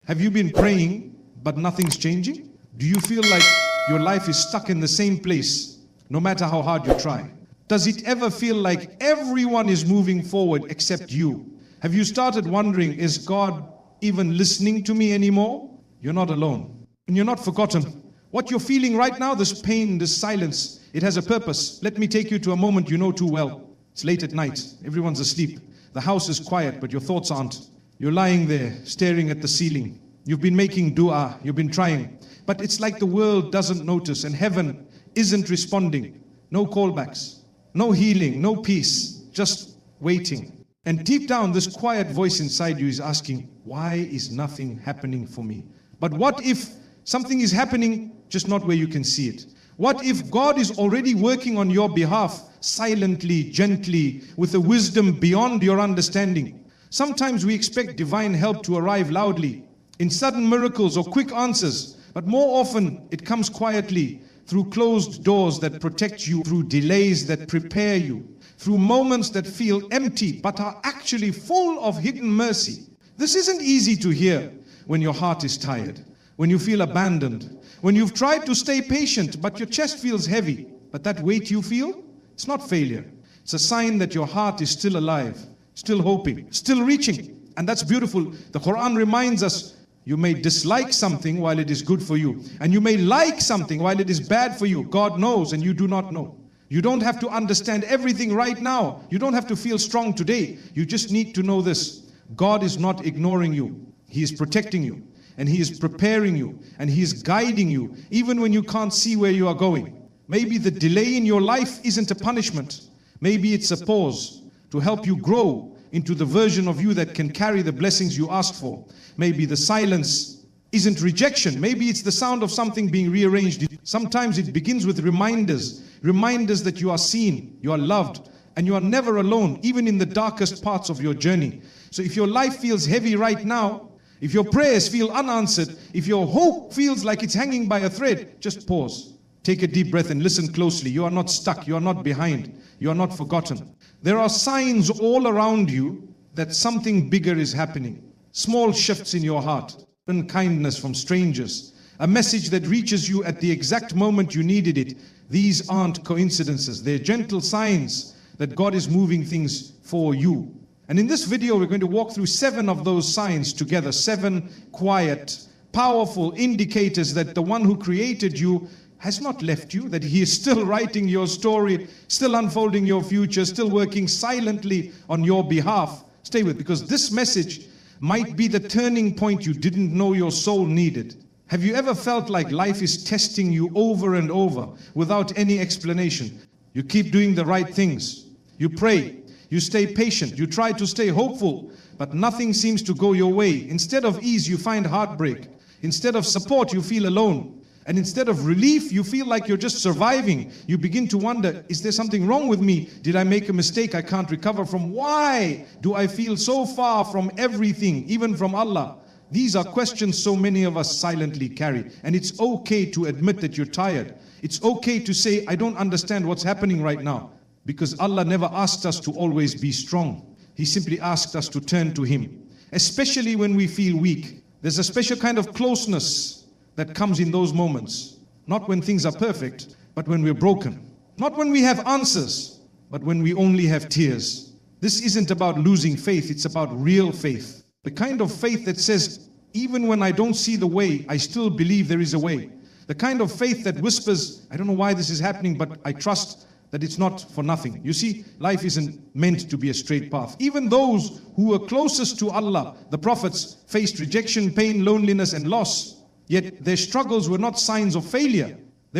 Have you been praying, but nothing's changing? Do you feel like your life is stuck in the same place, no matter how hard you try? Does it ever feel like everyone is moving forward except you? Have you started wondering, is God even listening to me anymore? You're not alone. And you're not forgotten. What you're feeling right now, this pain, this silence, it has a purpose. Let me take you to a moment you know too well. It's late at night. Everyone's asleep. The house is quiet, but your thoughts aren't. You're lying there, staring at the ceiling. You've been making dua. You've been trying. But it's like the world doesn't notice and heaven isn't responding. No callbacks. No healing. No peace. Just waiting. And deep down, this quiet voice inside you is asking, why is nothing happening for me? But what if something is happening, just not where you can see it? What if God is already working on your behalf, silently, gently, with a wisdom beyond your understanding? Sometimes we expect divine help to arrive loudly, in sudden miracles or quick answers, but more often it comes quietly, through closed doors that protect you, through delays that prepare you, through moments that feel empty but are actually full of hidden mercy. This isn't easy to hear when your heart is tired, when you feel abandoned, when you've tried to stay patient but your chest feels heavy. But that weight you feel, it's not failure. It's a sign that your heart is still alive, still hoping, still reaching. And that's beautiful. The Quran reminds us, you may dislike something while it is good for you, and you may like something while it is bad for you. God knows and you do not know. You don't have to understand everything right now. You don't have to feel strong today. You just need to know this. God is not ignoring you. He is protecting you, and He is preparing you, and He is guiding you, even when you can't see where you are going. Maybe the delay in your life isn't a punishment. Maybe it's a pause to help you grow into the version of you that can carry the blessings you asked for. Maybe the silence isn't rejection. Maybe it's the sound of something being rearranged. Sometimes it begins with reminders that you are seen, you are loved, and you are never alone, even in the darkest parts of your journey. So if your life feels heavy right now, if your prayers feel unanswered, if your hope feels like it's hanging by a thread, just pause. Take a deep breath and listen closely. You are not stuck. You are not behind. You are not forgotten. There are signs all around you that something bigger is happening. Small shifts in your heart, kindness from strangers, a message that reaches you at the exact moment you needed it. These aren't coincidences. They're gentle signs that God is moving things for you. And in this video, we're going to walk through 7 of those signs together. 7 quiet, powerful indicators that the one who created you has not left you, that He is still writing your story, still unfolding your future, still working silently on your behalf. Stay with, because this message might be the turning point you didn't know your soul needed. Have you ever felt like life is testing you over and over without any explanation? You keep doing the right things. You pray. You stay patient. You try to stay hopeful, but nothing seems to go your way. Instead of ease, you find heartbreak. Instead of support, you feel alone. And instead of relief, you feel like you're just surviving. You begin to wonder, is there something wrong with me? Did I make a mistake I can't recover from? Why do I feel so far from everything, even from Allah? These are questions so many of us silently carry. And it's okay to admit that you're tired. It's okay to say, I don't understand what's happening right now. Because Allah never asked us to always be strong. He simply asked us to turn to Him. Especially when we feel weak. There's a special kind of closeness that comes in those moments. Not when things are perfect, but when we're broken. Not when we have answers, but when we only have tears. This isn't about losing faith, it's about real faith. The kind of faith that says, even when I don't see the way, I still believe there is a way. The kind of faith that whispers, I don't know why this is happening, but I trust that it's not for nothing. You see, life isn't meant to be a straight path. Even those who were closest to Allah, the prophets, faced rejection, pain, loneliness, and loss. Yet their struggles were not signs of failure.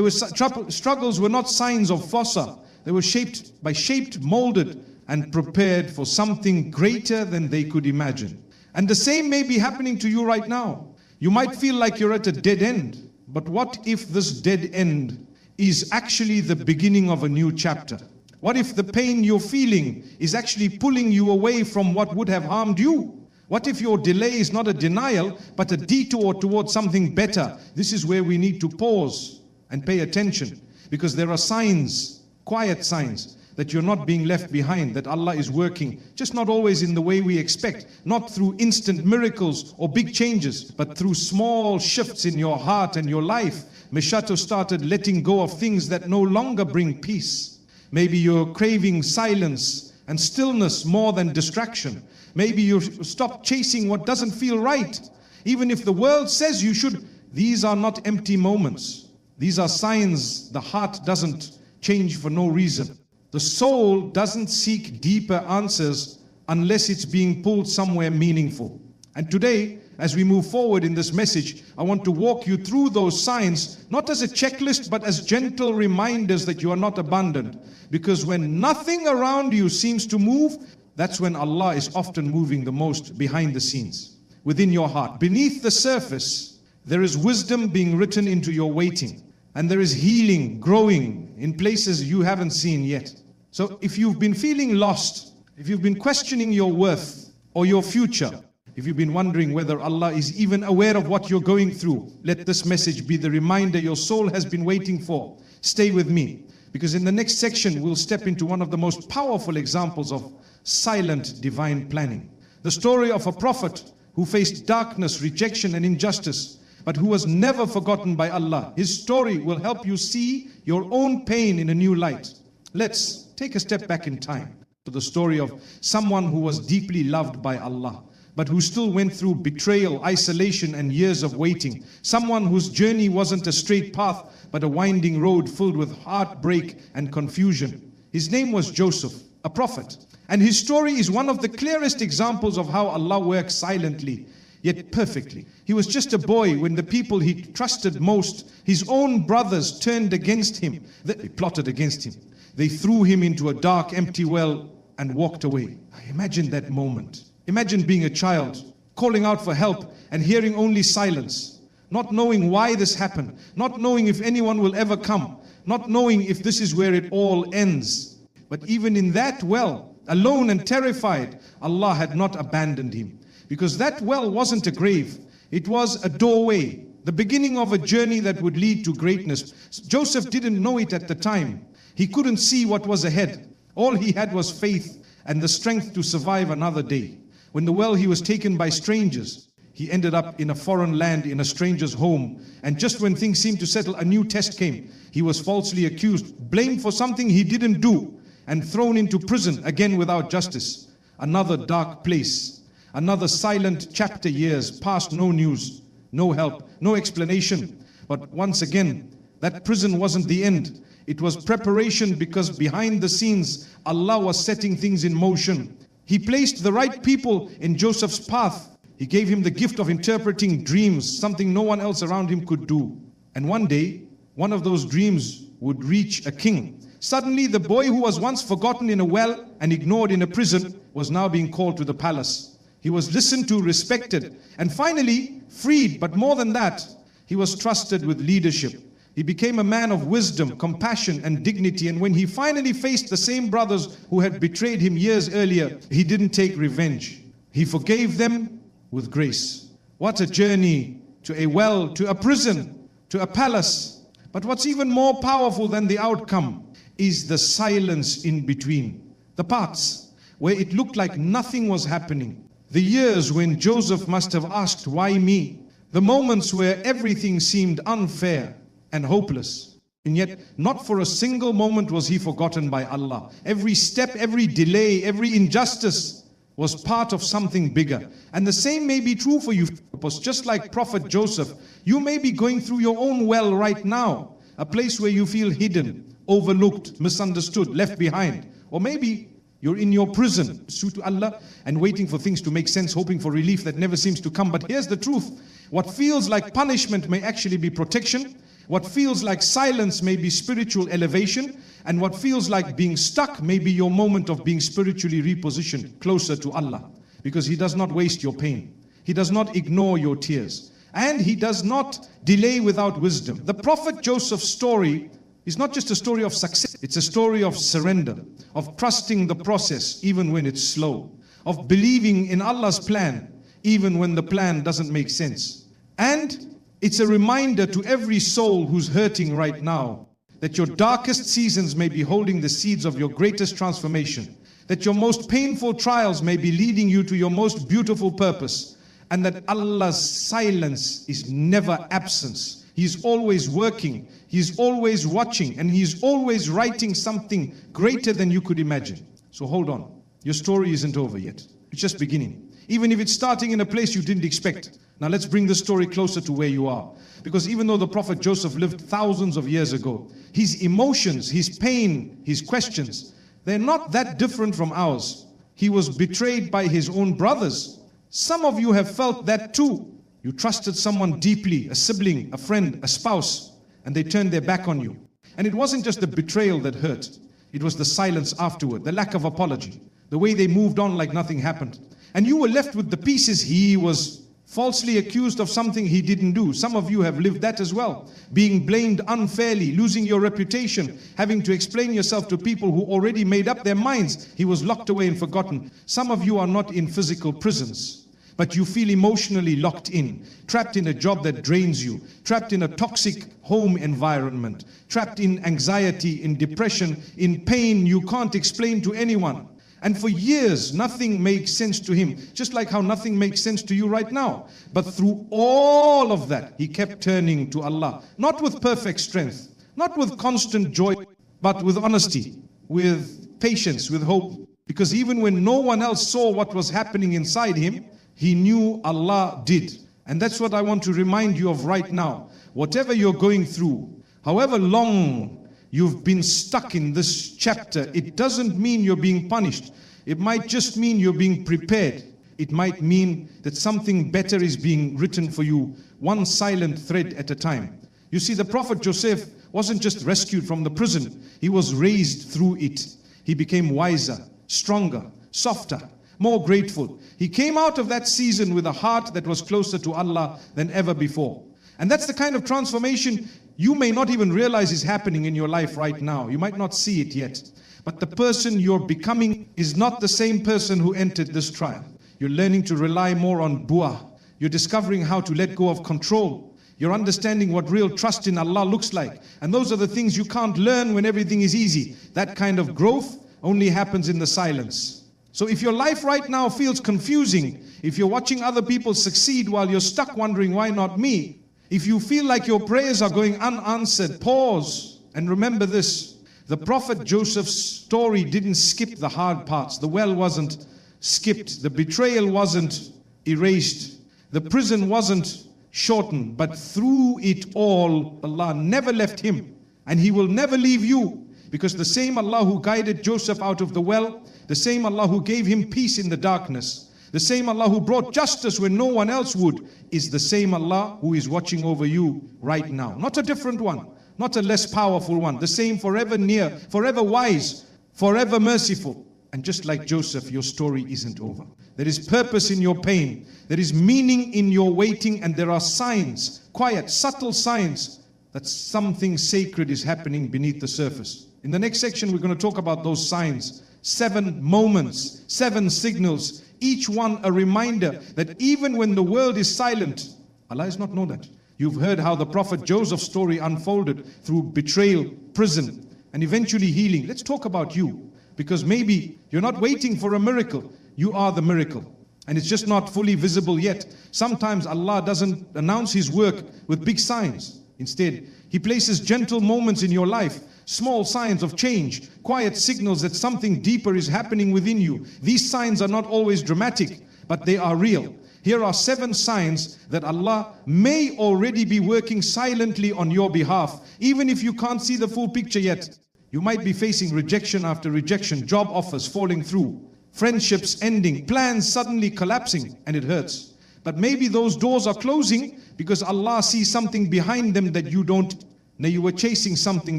Struggles were not signs of fossa. They were shaped, molded, and prepared for something greater than they could imagine. And the same may be happening to you right now. You might feel like you're at a dead end. But what if this dead end is actually the beginning of a new chapter? What if the pain you're feeling is actually pulling you away from what would have harmed you? What if your delay is not a denial, but a detour towards something better? This is where we need to pause and pay attention, because there are signs, quiet signs, that you're not being left behind, that Allah is working, just not always in the way we expect, not through instant miracles or big changes, but through small shifts in your heart and your life. Meshato started letting go of things that no longer bring peace. Maybe you're craving silence and stillness more than distraction. Maybe you stop chasing what doesn't feel right, even if the world says you should. These are not empty moments. These are signs the heart doesn't change for no reason. The soul doesn't seek deeper answers unless it's being pulled somewhere meaningful. And today, as we move forward in this message, I want to walk you through those signs, not as a checklist, but as gentle reminders that you are not abandoned. Because when nothing around you seems to move, that's when Allah is often moving the most behind the scenes, within your heart. Beneath the surface, there is wisdom being written into your waiting. And there is healing growing in places you haven't seen yet. So if you've been feeling lost, if you've been questioning your worth or your future, if you've been wondering whether Allah is even aware of what you're going through, let this message be the reminder your soul has been waiting for. Stay with me, because in the next section we'll step into one of the most powerful examples of silent divine planning. The story of a prophet who faced darkness, rejection and injustice, but who was never forgotten by Allah. His story will help you see your own pain in a new light. Let's take a step back in time to the story of someone who was deeply loved by Allah, but who still went through betrayal, isolation and years of waiting. Someone whose journey wasn't a straight path, but a winding road filled with heartbreak and confusion. His name was Joseph, a prophet. And his story is one of the clearest examples of how Allah works silently, yet perfectly. He was just a boy when the people he trusted most, his own brothers, turned against him. They plotted against him. They threw him into a dark, empty well and walked away. Imagine that moment. Imagine being a child, calling out for help and hearing only silence, not knowing why this happened, not knowing if anyone will ever come, not knowing if this is where it all ends. But even in that well, alone and terrified, Allah had not abandoned him. Because that well wasn't a grave, it was a doorway, the beginning of a journey that would lead to greatness. Joseph didn't know it at the time. He couldn't see what was ahead. All he had was faith and the strength to survive another day. When the well, he was taken by strangers. He ended up in a foreign land, in a stranger's home. And just when things seemed to settle, a new test came. He was falsely accused, blamed for something he didn't do, and thrown into prison, again without justice. Another dark place. Another silent chapter. Years passed, no news, no help, no explanation. But once again, that prison wasn't the end. It was preparation, because behind the scenes, Allah was setting things in motion. He placed the right people in Joseph's path. He gave him the gift of interpreting dreams, something no one else around him could do. And one day, one of those dreams would reach a king. Suddenly, the boy who was once forgotten in a well and ignored in a prison was now being called to the palace. He was listened to, respected, and finally freed. But more than that, he was trusted with leadership. He became a man of wisdom, compassion and dignity. And when he finally faced the same brothers who had betrayed him years earlier, he didn't take revenge. He forgave them with grace. What a journey, to a well, to a prison, to a palace. But what's even more powerful than the outcome is the silence in between. The parts where it looked like nothing was happening. The years when Joseph must have asked, why me? The moments where everything seemed unfair and hopeless. And yet, not for a single moment was he forgotten by Allah. Every step, every delay, every injustice was part of something bigger. And the same may be true for you. Because just like Prophet Joseph, you may be going through your own well right now. A place where you feel hidden, overlooked, misunderstood, left behind. Or maybe you're in your prison, pursuit to Allah, and waiting for things to make sense, hoping for relief that never seems to come. But here's the truth. What feels like punishment may actually be protection. What feels like silence may be spiritual elevation, and what feels like being stuck may be your moment of being spiritually repositioned closer to Allah. Because He does not waste your pain. He does not ignore your tears. And He does not delay without wisdom. The Prophet Joseph's story is not just a story of success. It's a story of surrender, of trusting the process even when it's slow, of believing in Allah's plan even when the plan doesn't make sense. And it's a reminder to every soul who's hurting right now that your darkest seasons may be holding the seeds of your greatest transformation, that your most painful trials may be leading you to your most beautiful purpose, and that Allah's silence is never absence. He's always working, He's always watching, and He's always writing something greater than you could imagine. So hold on, your story isn't over yet. It's just beginning. Even if it's starting in a place you didn't expect. Now let's bring the story closer to where you are. Because even though the Prophet Joseph lived thousands of years ago, his emotions, his pain, his questions, they're not that different from ours. He was betrayed by his own brothers. Some of you have felt that too. You trusted someone deeply, a sibling, a friend, a spouse, and they turned their back on you. And it wasn't just the betrayal that hurt. It was the silence afterward, the lack of apology, the way they moved on like nothing happened. And you were left with the pieces. He was falsely accused of something he didn't do. Some of you have lived that as well. Being blamed unfairly, losing your reputation, having to explain yourself to people who already made up their minds. He was locked away and forgotten. Some of you are not in physical prisons, but you feel emotionally locked in, trapped in a job that drains you, trapped in a toxic home environment, trapped in anxiety, in depression, in pain you can't explain to anyone. And for years, nothing makes sense to him, just like how nothing makes sense to you right now. But through all of that, he kept turning to Allah, not with perfect strength, not with constant joy, but with honesty, with patience, with hope. Because even when no one else saw what was happening inside him, he knew Allah did. And that's what I want to remind you of right now. Whatever you're going through, however long you've been stuck in this chapter, it doesn't mean you're being punished. It might just mean you're being prepared. It might mean that something better is being written for you, one silent thread at a time. You see, the Prophet Joseph wasn't just rescued from the prison, he was raised through it. He became wiser, stronger, softer, more grateful. He came out of that season with a heart that was closer to Allah than ever before. And that's the kind of transformation you may not even realize is happening in your life right now. You might not see it yet. But the person you're becoming is not the same person who entered this trial. You're learning to rely more on dua. You're discovering how to let go of control. You're understanding what real trust in Allah looks like. And those are the things you can't learn when everything is easy. That kind of growth only happens in the silence. So if your life right now feels confusing, if you're watching other people succeed while you're stuck wondering why not me, if you feel like your prayers are going unanswered, pause and remember this. The Prophet Joseph's story didn't skip the hard parts. The well wasn't skipped. The betrayal wasn't erased. The prison wasn't shortened. But through it all, Allah never left him. And He will never leave you. Because the same Allah who guided Joseph out of the well, the same Allah who gave him peace in the darkness, the same Allah who brought justice when no one else would, is the same Allah who is watching over you right now. Not a different one, not a less powerful one. The same, forever near, forever wise, forever merciful. And just like Joseph, your story isn't over. There is purpose in your pain. There is meaning in your waiting. And there are signs, quiet, subtle signs, that something sacred is happening beneath the surface. In the next section, we're going to talk about those signs. 7 moments, 7 signals, each one a reminder that even when the world is silent, Allah does not know that. You've heard how the Prophet Joseph's story unfolded through betrayal, prison, and eventually healing. Let's talk about you, because maybe you're not waiting for a miracle. You are the miracle. And it's just not fully visible yet. Sometimes Allah doesn't announce His work with big signs. Instead, He places gentle moments in your life, small signs of change, quiet signals that something deeper is happening within you. These signs are not always dramatic, but they are real. Here are 7 signs that Allah may already be working silently on your behalf, even if you can't see the full picture yet. You might be facing rejection after rejection, job offers falling through, friendships ending, plans suddenly collapsing, and it hurts. But maybe those doors are closing because Allah sees something behind them that you don't. Now you were chasing something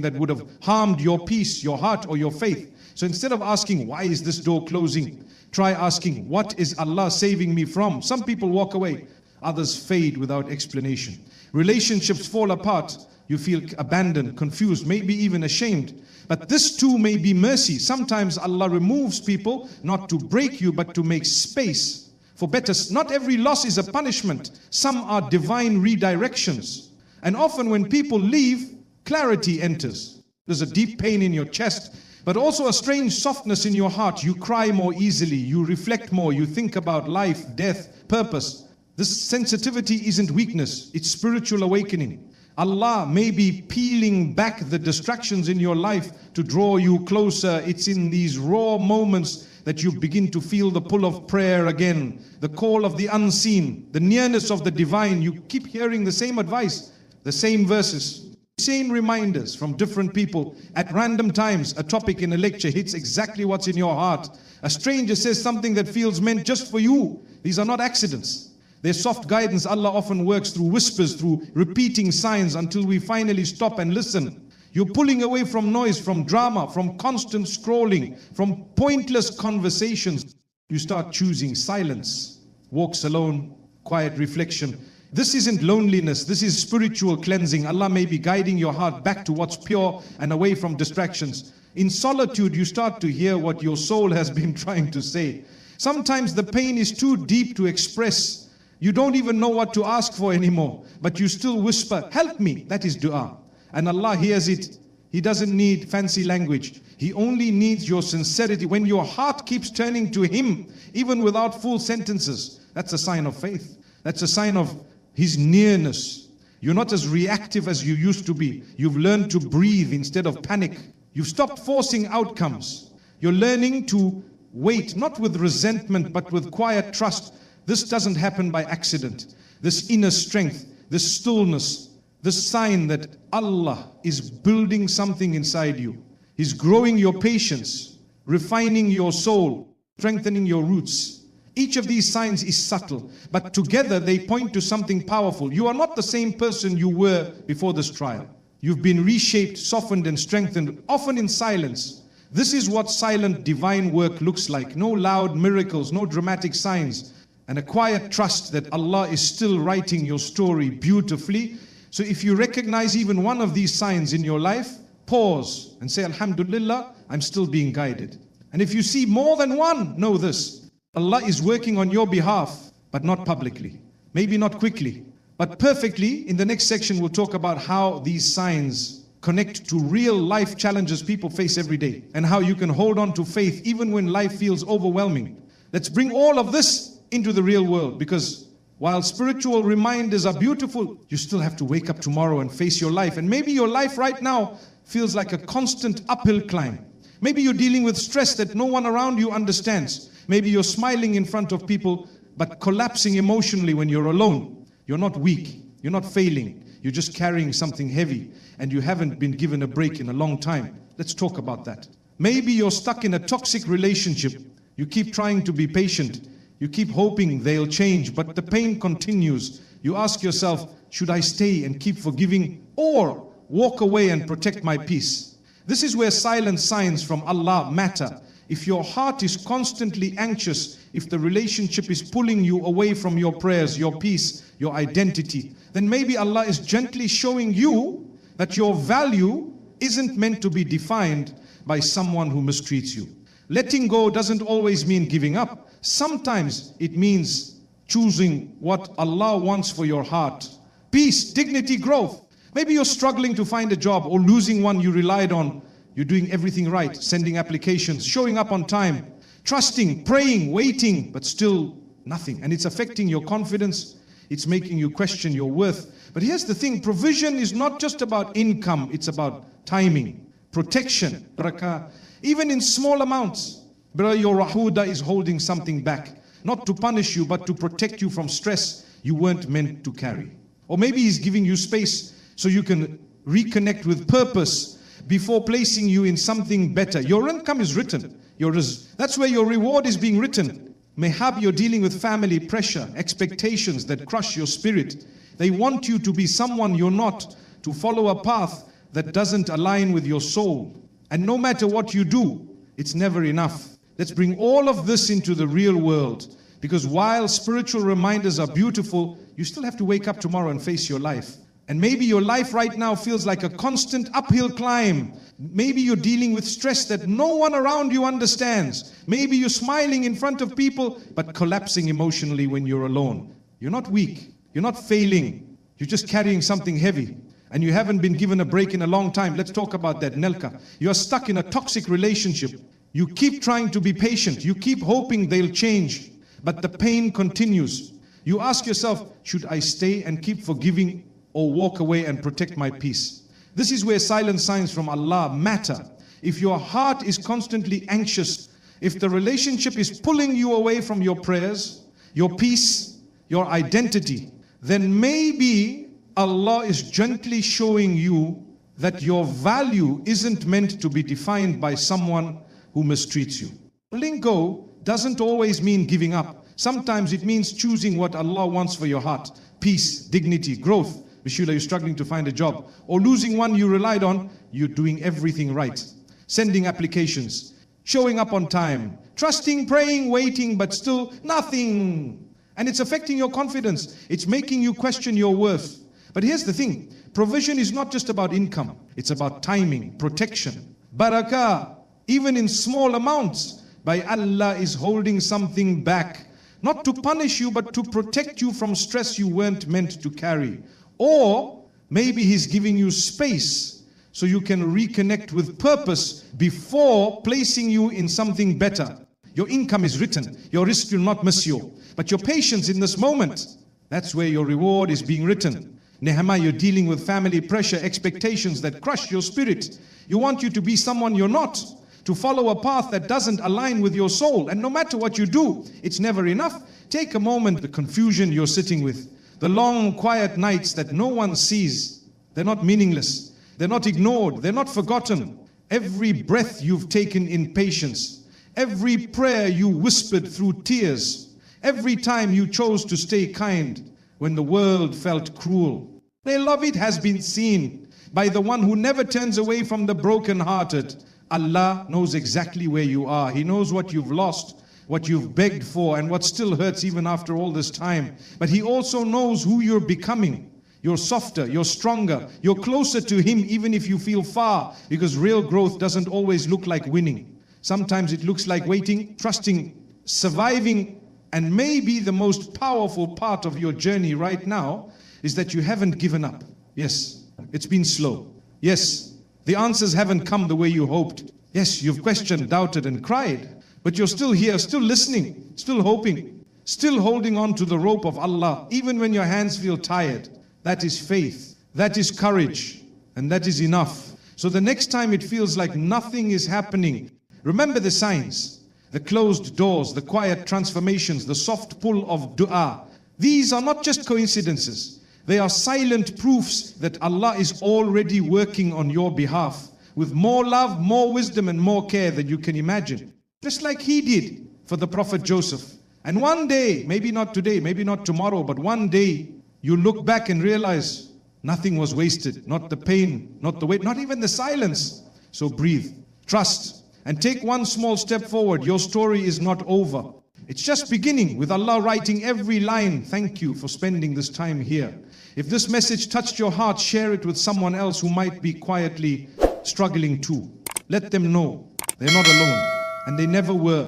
that would have harmed your peace, your heart, or your faith. So instead of asking, why is this door closing? Try asking, what is Allah saving me from? Some people walk away, others fade without explanation. Relationships fall apart. You feel abandoned, confused, maybe even ashamed. But this too may be mercy. Sometimes Allah removes people not to break you, but to make space for better. Not every loss is a punishment. Some are divine redirections. And often when people leave, clarity enters. There's a deep pain in your chest, but also a strange softness in your heart. You cry more easily, you reflect more, you think about life, death, purpose. This sensitivity isn't weakness, it's spiritual awakening. Allah may be peeling back the distractions in your life to draw you closer. It's in these raw moments that you begin to feel the pull of prayer again, the call of the unseen, the nearness of the divine. You keep hearing the same advice, the same verses, same reminders from different people. At random times, a topic in a lecture hits exactly what's in your heart. A stranger says something that feels meant just for you. These are not accidents. Their soft guidance. Allah often works through whispers, through repeating signs, until we finally stop and listen. You're pulling away from noise, from drama, from constant scrolling, from pointless conversations. You start choosing silence, walks alone, quiet reflection. This isn't loneliness, this is spiritual cleansing. Allah may be guiding your heart back to what's pure and away from distractions. In solitude, you start to hear what your soul has been trying to say. Sometimes the pain is too deep to express. You don't even know what to ask for anymore, but you still whisper, help me. That is dua. And Allah hears it. He doesn't need fancy language. He only needs your sincerity. When your heart keeps turning to Him, even without full sentences, that's a sign of faith. That's a sign of His nearness. You're not as reactive as you used to be. You've learned to breathe instead of panic. You've stopped forcing outcomes. You're learning to wait, not with resentment, but with quiet trust. This doesn't happen by accident. This inner strength, this stillness, this sign that Allah is building something inside you. He's growing your patience, refining your soul, strengthening your roots. Each of these signs is subtle, but together they point to something powerful. You are not the same person you were before this trial. You've been reshaped, softened and strengthened, often in silence. This is what silent divine work looks like. No loud miracles, no dramatic signs, and a quiet trust that Allah is still writing your story beautifully. So if you recognize even one of these signs in your life, pause and say, Alhamdulillah, I'm still being guided. And if you see more than one, know this: Allah is working on your behalf, but not publicly. Maybe not quickly, but perfectly. In the next section, we'll talk about how these signs connect to real life challenges people face every day, and how you can hold on to faith even when life feels overwhelming. Let's bring all of this into the real world, because while spiritual reminders are beautiful, you still have to wake up tomorrow and face your life. And maybe your life right now feels like a constant uphill climb. Maybe you're dealing with stress that no one around you understands. Maybe you're smiling in front of people, but collapsing emotionally when you're alone. You're not weak, you're not failing, you're just carrying something heavy, and you haven't been given a break in a long time. Let's talk about that. Maybe you're stuck in a toxic relationship. You keep trying to be patient. You keep hoping they'll change, but the pain continues. You ask yourself, should I stay and keep forgiving, or walk away and protect my peace? This is where silent signs from Allah matter. If your heart is constantly anxious, if the relationship is pulling you away from your prayers, your peace, your identity, then maybe Allah is gently showing you that your value isn't meant to be defined by someone who mistreats you. Letting go doesn't always mean giving up. Sometimes it means choosing what Allah wants for your heart. Peace, dignity, growth. Maybe you're struggling to find a job or losing one you relied on. You're doing everything right, sending applications, showing up on time, trusting, praying, waiting, but still nothing. And it's affecting your confidence. It's making you question your worth. But here's the thing, provision is not just about income, it's about timing, protection, barakah. Even in small amounts, brother, your rahuda is holding something back, not to punish you, but to protect you from stress you weren't meant to carry. Or maybe He's giving you space so you can reconnect with purpose before placing you in something better. Your income is written. That's where your reward is being written. Mayhap you're dealing with family pressure, expectations that crush your spirit. They want you to be someone you're not, to follow a path that doesn't align with your soul. And no matter what you do, it's never enough. Let's bring all of this into the real world. Because while spiritual reminders are beautiful, you still have to wake up tomorrow and face your life. And maybe your life right now feels like a constant uphill climb. Maybe you're dealing with stress that no one around you understands. Maybe you're smiling in front of people, but collapsing emotionally when you're alone. You're not weak. You're not failing. You're just carrying something heavy. and you haven't been given a break in a long time. Let's talk about that, Nelka. You're stuck in a toxic relationship. You keep trying to be patient. You keep hoping they'll change, but the pain continues. You ask yourself, should I stay and keep forgiving or walk away and protect my peace? This is where silent signs from Allah matter. If your heart is constantly anxious, if the relationship is pulling you away from your prayers, your peace, your identity, then maybe Allah is gently showing you that your value isn't meant to be defined by someone who mistreats you. Letting go doesn't always mean giving up. Sometimes it means choosing what Allah wants for your heart. Peace, dignity, growth. Vishula, you're struggling to find a job. Or losing one you relied on, you're doing everything right. Sending applications, showing up on time, trusting, praying, waiting, but still nothing. And it's affecting your confidence. It's making you question your worth. But here's the thing. Provision is not just about income. It's about timing, protection, barakah, even in small amounts. By Allah is holding something back. Not to punish you, but to protect you from stress you weren't meant to carry. Or maybe He's giving you space so you can reconnect with purpose before placing you in something better. Your income is written. Your risk will not miss you. But your patience in this moment, that's where your reward is being written. Nehemiah, you're dealing with family pressure, expectations that crush your spirit. You want you to be someone you're not, to follow a path that doesn't align with your soul. And no matter what you do, it's never enough. Take a moment, the confusion you're sitting with, the long, quiet nights that no one sees. They're not meaningless. They're not ignored. They're not forgotten. Every breath you've taken in patience, every prayer you whispered through tears, every time you chose to stay kind when the world felt cruel. Love it has been seen by the one who never turns away from the broken-hearted. Allah knows exactly where you are. He knows what you've lost, what you've begged for, and what still hurts even after all this time. But He also knows who you're becoming. You're softer, you're stronger, you're closer to Him even if you feel far, because real growth doesn't always look like winning. Sometimes it looks like waiting, trusting, surviving, and maybe the most powerful part of your journey right now is that you haven't given up. Yes, it's been slow. Yes, the answers haven't come the way you hoped. Yes, you've questioned, doubted, and cried, but you're still here, still listening, still hoping, still holding on to the rope of Allah, even when your hands feel tired. That is faith, that is courage, and that is enough. So the next time it feels like nothing is happening, remember the signs, the closed doors, the quiet transformations, the soft pull of dua. These are not just coincidences. They are silent proofs that Allah is already working on your behalf with more love, more wisdom, and more care than you can imagine. Just like He did for the Prophet Joseph. And one day, maybe not today, maybe not tomorrow, but one day, you look back and realize nothing was wasted. Not the pain, not the weight, not even the silence. So breathe, trust, and take one small step forward. Your story is not over. It's just beginning, with Allah writing every line. Thank you for spending this time here. If this message touched your heart, share it with someone else who might be quietly struggling too. Let them know they're not alone, and they never were.